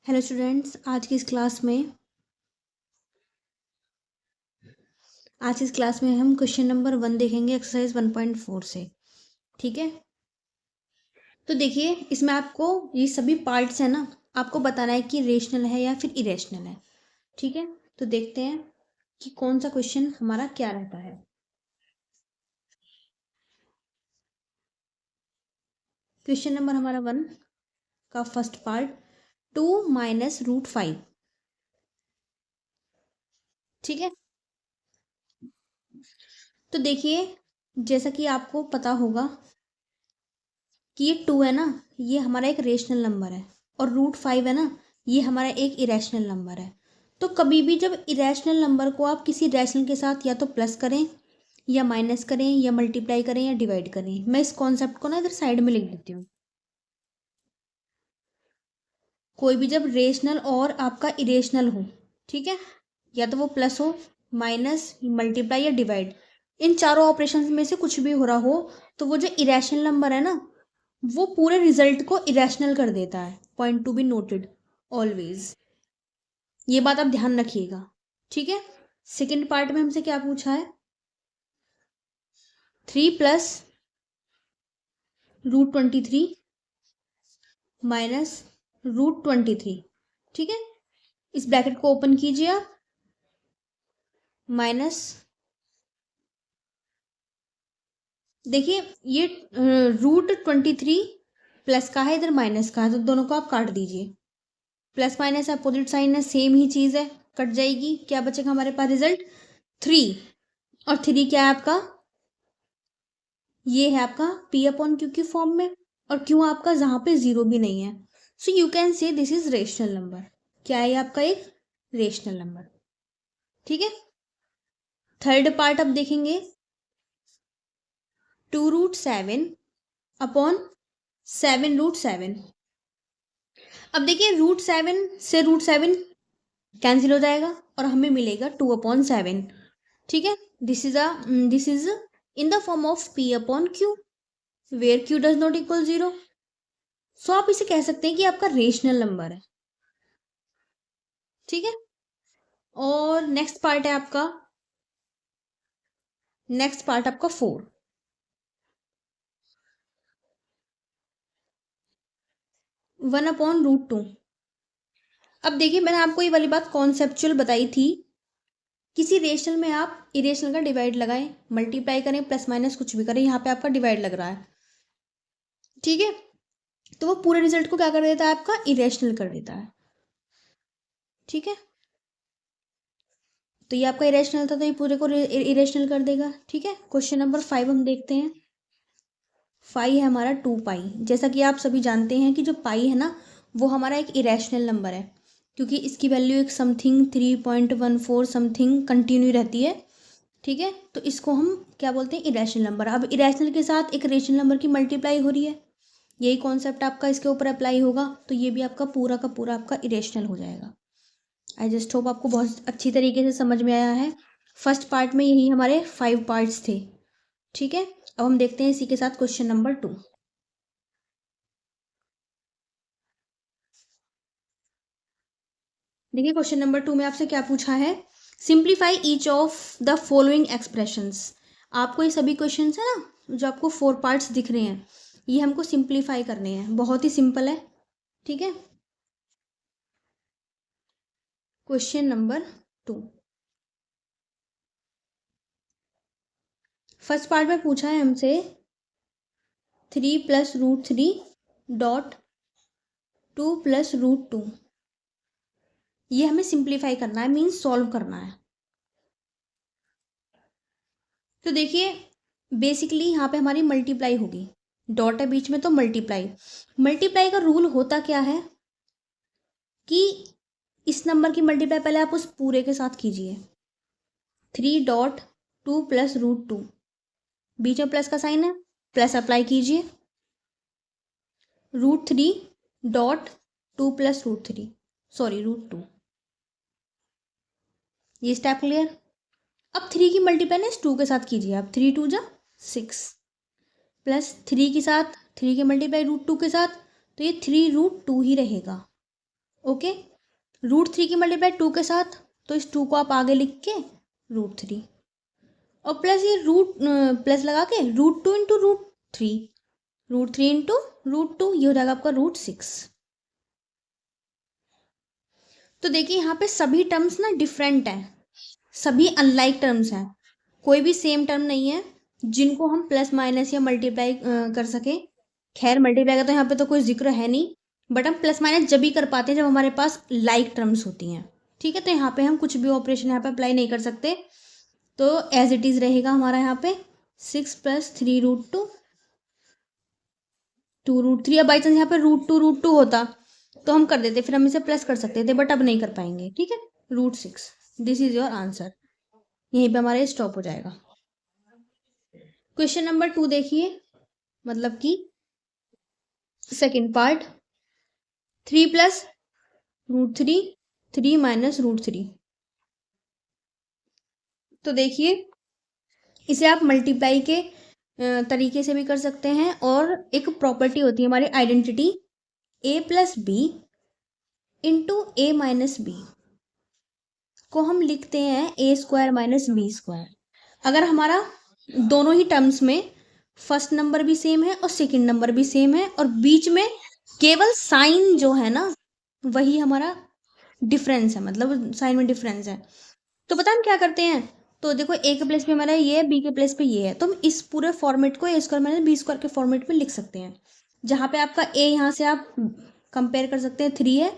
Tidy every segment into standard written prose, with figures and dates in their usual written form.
Hello students, आज की इस क्लास में हम क्वेश्चन नंबर 1 देखेंगे एक्सरसाइज 1.4 से। ठीक है, तो देखिए इसमें आपको ये सभी पार्ट्स है ना, आपको बताना है कि रेशनल है या फिर इरेशनल है। ठीक है, तो देखते हैं कि कौन सा क्वेश्चन हमारा क्या रहता है। क्वेश्चन नंबर हमारा 1 का फर्स्ट पार्ट 2 माइनस रूट 5। ठीक है, तो देखिए जैसा कि आपको पता होगा कि ये 2 है ना, ये हमारा एक रेशनल नंबर है, और रूट 5 है ना, ये हमारा एक इरेशनल नंबर है। तो कभी भी जब इरेशनल नंबर को आप किसी रैशनल के साथ या तो प्लस करें या माइनस करें या मल्टीप्लाई करें या डिवाइड करें, मैं इस कॉन्सेप्ट को ना इधर साइड में लिख देती हूँ। कोई भी जब रेशनल और आपका इरेशनल हो, ठीक है, या तो वो प्लस हो, माइनस, मल्टीप्लाई या डिवाइड, इन चारों ऑपरेशन में से कुछ भी हो रहा हो, तो वो जो इरेशनल नंबर है ना, वो पूरे रिजल्ट को इरेशनल कर देता है। Point to be noted always, ये बात आप ध्यान रखिएगा। ठीक है, सेकेंड पार्ट में हमसे क्या पूछा है, 3 प्लस रूट 23 माइनस रूट 23। ठीक है, इस ब्रैकेट को ओपन कीजिए आप, माइनस, देखिए ये रूट 23 प्लस का है, इधर माइनस का है, तो दोनों को आप काट दीजिए। प्लस माइनस अपोजिट साइन है, सेम ही चीज है, कट जाएगी। क्या बचेगा हमारे पास रिजल्ट, 3। और 3 क्या है आपका, ये है आपका पी अपॉन क्यू की फॉर्म में, और क्यू आपका जहां पे जीरो भी नहीं है। So you can say this is rational number. क्या है आपका एक रेशनल नंबर। ठीक है, थर्ड पार्ट अब देखेंगे, 2√7 अपॉन 7√7। अब देखिए √7 से √7 कैंसिल हो जाएगा और हमें मिलेगा 2/7। ठीक है, this is in the form of p upon q, where q does not equal 0। So आप इसे कह सकते हैं कि आपका रेशनल नंबर है। ठीक है, और नेक्स्ट पार्ट आपका 4, 1/√2। अब देखिए मैंने आपको ये वाली बात कॉन्सेप्चुअल बताई थी, किसी रेशनल में आप इरेशनल का डिवाइड लगाएं, मल्टीप्लाई करें, प्लस माइनस कुछ भी करें, यहाँ पे आपका डिवाइड लग रहा है। ठीक है, तो वो पूरे रिजल्ट को क्या कर देता है, आपका इरेशनल कर देता है। ठीक है, तो ये आपका इरेशनल था, तो ये पूरे को इरेशनल कर देगा। ठीक है, क्वेश्चन नंबर 5 हम देखते हैं। 5 है हमारा 2 पाई। जैसा कि आप सभी जानते हैं कि जो पाई है ना, वो हमारा एक इरेशनल नंबर है, क्योंकि इसकी वैल्यू एक समथिंग 3.14 समथिंग कंटिन्यू रहती है। ठीक है, तो इसको हम क्या बोलते हैं, इरेशनल नंबर। अब इरेशनल के साथ एक रेशनल नंबर की मल्टीप्लाई हो रही है, यही कॉन्सेप्ट आपका इसके ऊपर अप्लाई होगा, तो ये भी आपका पूरा का पूरा आपका इरेशनल हो जाएगा। आई जस्ट होप आपको बहुत अच्छी तरीके से समझ में आया है। फर्स्ट पार्ट में यही हमारे 5 पार्ट्स थे। ठीक है, अब हम देखते हैं इसी के साथ क्वेश्चन नंबर 2। देखिए क्वेश्चन नंबर 2 में आपसे क्या पूछा है, simplify each of the following expressions. आपको ये सभी क्वेश्चंस है ना, जो आपको 4 पार्ट्स दिख रहे हैं, ये हमको सिंप्लीफाई करने हैं। बहुत ही सिंपल है। ठीक है, क्वेश्चन नंबर 2 फर्स्ट पार्ट में पूछा है हमसे 3 + √3 डॉट 2 + √2। ये हमें सिंप्लीफाई करना है, मीन्स सॉल्व करना है। तो देखिए बेसिकली यहाँ पे हमारी मल्टीप्लाई होगी, डॉट है बीच में, तो मल्टीप्लाई। मल्टीप्लाई का रूल होता क्या है कि इस नंबर की मल्टीप्लाई पहले आप उस पूरे के साथ कीजिए, 3.2 + √2, बीच में प्लस का साइन है, प्लस अप्लाई कीजिए, √3.2 + √3, सॉरी √2। ये स्टेप क्लियर। अब 3 की मल्टीप्लाई ना इस 2 के साथ कीजिए आप, 3 × 2 = 6, प्लस 3 के साथ 3 की मल्टीप्लाई √2 के साथ, तो ये 3√2 ही रहेगा। ओके, √3 की मल्टीप्लाई 2 के साथ, तो इस 2 को आप आगे लिख के √3, और प्लस ये प्लस लगा के √2 इंटू √3, √3 इंटू √2, ये हो जाएगा आपका √6। तो देखिए यहाँ पे सभी टर्म्स ना डिफरेंट हैं, सभी अनलाइक टर्म्स हैं, कोई भी सेम टर्म नहीं है जिनको हम प्लस माइनस या मल्टीप्लाई कर सके। खैर मल्टीप्लाई का तो यहाँ पे तो कोई जिक्र है नहीं, बट हम प्लस माइनस जब भी कर पाते हैं जब हमारे पास लाइक टर्म्स होती हैं। ठीक है, तो यहाँ पे हम कुछ भी ऑपरेशन यहाँ पे अप्लाई नहीं कर सकते, तो एज इट इज रहेगा हमारा यहाँ पे 6 + 3√2 2√3। अब बाई चांस यहाँ पे √2 होता तो हम कर देते, फिर हम इसे प्लस कर सकते थे, बट अब नहीं कर पाएंगे। ठीक है, √6, दिस इज योर आंसर। यहीं पे हमारा स्टॉप हो जाएगा। क्वेश्चन नंबर 2 देखिए, मतलब कि सेकेंड पार्ट, 3 + √3 3 - √3। तो देखिए इसे आप मल्टीप्लाई के तरीके से भी कर सकते हैं, और एक प्रॉपर्टी होती है हमारी identity, a + b into a - b को हम लिखते हैं a² - b²। अगर हमारा दोनों ही टर्म्स में फर्स्ट नंबर भी सेम है और सेकंड नंबर भी सेम है, और बीच में केवल साइन जो है ना वही हमारा डिफरेंस है, मतलब साइन में डिफरेंस है, तो पता हम क्या करते हैं। तो देखो a के प्लेस पे हमारा ये है, b के प्लेस पे ये है, तो हम इस पूरे फॉर्मेट को a² - b² के फॉर्मेट में लिख सकते हैं, जहाँ पे आपका a यहाँ से आप कंपेयर कर सकते हैं 3 है,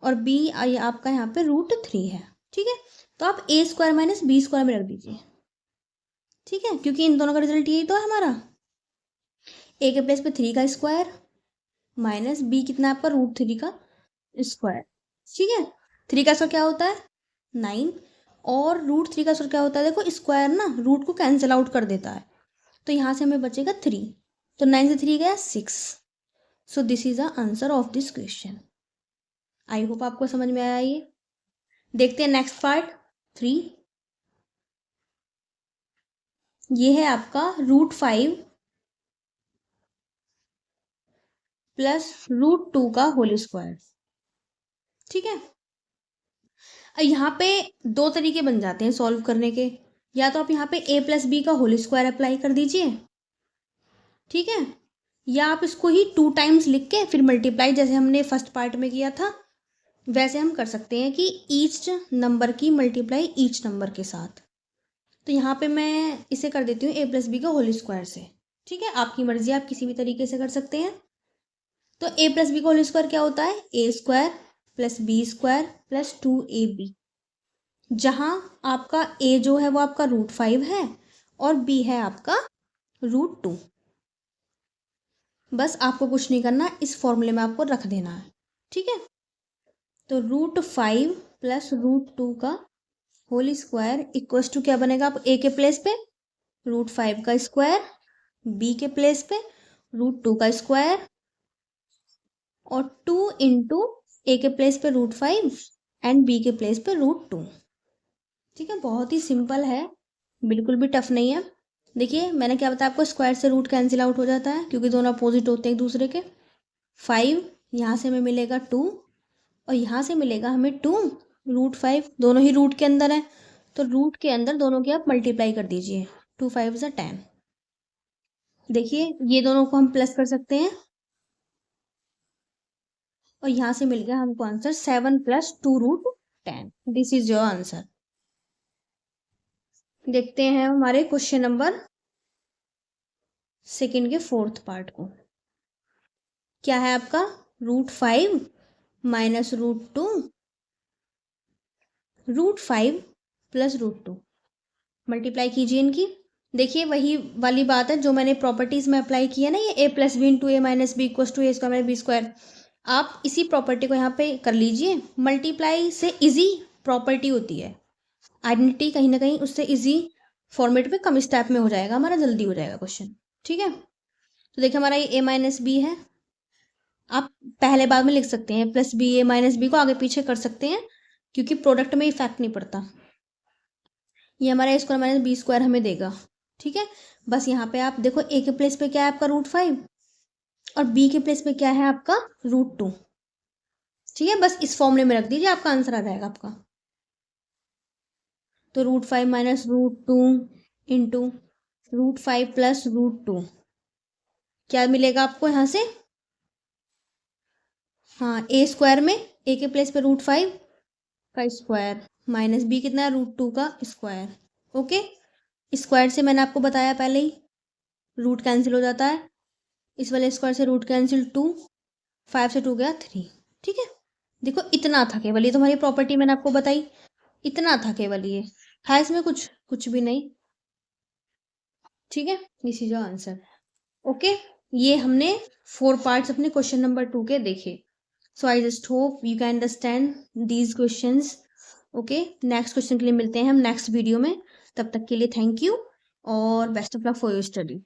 और b आपका यहाँ पे √3 है। ठीक है, तो आप a² - b² में रख दीजिए। ठीक है, क्योंकि इन दोनों का रिजल्ट यही तो है हमारा, a के प्लेस पे 3 का स्क्वायर माइनस b कितना आपका √3 का स्क्वायर। ठीक है, 3 का स्क्वायर क्या होता है 9, और √3 का स्क्वायर क्या होता है, देखो स्क्वायर ना रूट को कैंसिल आउट कर देता है, तो यहाँ से हमें बचेगा 3, तो 9 से 3 गया 6। So this is the answer of this question. I hope आपको समझ में आया ये। देखते हैं नेक्स्ट पार्ट 3। ये है आपका √5 + √2 का होल स्क्वायर। ठीक है, यहाँ पे दो तरीके बन जाते हैं सॉल्व करने के, या तो आप यहाँ पे a + b का होल स्क्वायर अप्लाई कर दीजिए, ठीक है, या आप इसको ही 2 टाइम्स लिख के फिर मल्टीप्लाई, जैसे हमने फर्स्ट पार्ट में किया था वैसे हम कर सकते हैं कि ईच नंबर की मल्टीप्लाई ईच नंबर के साथ। तो यहाँ पे मैं इसे कर देती हूँ a + b का होल स्क्वायर से। ठीक है, आपकी मर्जी, आप किसी भी तरीके से कर सकते हैं। तो a + b का होल स्क्वायर क्या होता है, a² + b² + 2ab, जहाँ आपका a जो है वो आपका √5 है और b है आपका √2। बस आपको कुछ नहीं करना, इस फॉर्मूले में आपको रख देना है। ठीक है, तो √5 + √2 का होल स्क्वायर इक्वल्स टू क्या बनेगा, आप a के प्लेस पे √5 का स्क्वायर, b के प्लेस पे √2 का स्क्वायर, और 2 इंटू a के प्लेस पे √5 एंड b के प्लेस पे √2। ठीक है, बहुत ही सिंपल है, बिल्कुल भी टफ नहीं है। देखिए मैंने क्या बताया आपको, स्क्वायर से रूट कैंसिल आउट हो जाता है क्योंकि दोनों अपोजिट होते हैं एक दूसरे के। 5 यहाँ से हमें मिलेगा 2, और यहाँ से मिलेगा हमें 2, √5 दोनों ही रूट के अंदर है, तो रूट के अंदर दोनों की आप मल्टीप्लाई कर दीजिए, 2 5 = 10। देखिए ये दोनों को हम प्लस कर सकते हैं, और यहाँ से मिल गया हमको answer 7 + 2√10। This is your answer. देखते हैं हमारे क्वेश्चन नंबर सेकंड के फोर्थ पार्ट को। क्या है आपका, √5 - √2, √5 + √2 मल्टीप्लाई कीजिए इनकी। देखिए वही वाली बात है जो मैंने प्रॉपर्टीज में अप्लाई की है ना, ये a + b into a - b = a² - b²। आप इसी प्रॉपर्टी को यहाँ पे कर लीजिए। मल्टीप्लाई से इजी प्रॉपर्टी होती है, आइडेंटिटी कहीं ना कहीं उससे इजी फॉर्मेट में कम स्टेप में हो जाएगा, हमारा जल्दी हो जाएगा क्वेश्चन। ठीक है, तो देखिए हमारा ये a - b है, आप पहले बाद में लिख सकते हैं +b, a - b को आगे पीछे कर सकते हैं क्योंकि प्रोडक्ट में इफेक्ट नहीं पड़ता। ये हमारा a² - b² हमें देगा। ठीक है, बस यहाँ पे आप देखो a के प्लेस पे क्या है आपका √5, और b के प्लेस पे क्या है आपका √2। ठीक है, बस इस फॉर्मूले में रख दीजिए, आपका आंसर आ जाएगा आपका। तो √5 माइनस √2 इंटू √5 प्लस √2, क्या मिलेगा आपको यहाँ से? हाँ, ए स्क्वायर में ए के प्लेस पे √5 का स्क्वायर माइनस बी कितना है, √2 का स्क्वायर। ओके, स्क्वायर से मैंने आपको बताया पहले ही, रूट कैंसिल हो जाता है, इस वाले स्क्वायर से रूट कैंसिल 2, 5 से 2 गया 3। ठीक है, देखो इतना था केवल, ये तुम्हारी प्रॉपर्टी मैंने आपको बताई, इतना था केवल, ये है इसमें कुछ भी नहीं। ठीक है, this is your answer. Okay, ये हमने 4 पार्ट्स अपने क्वेश्चन नंबर 2 के देखे। So I just hope you can understand these questions. Okay, next question के लिए मिलते हैं हम नेक्स्ट वीडियो में, तब तक के लिए थैंक यू और best of luck for your study.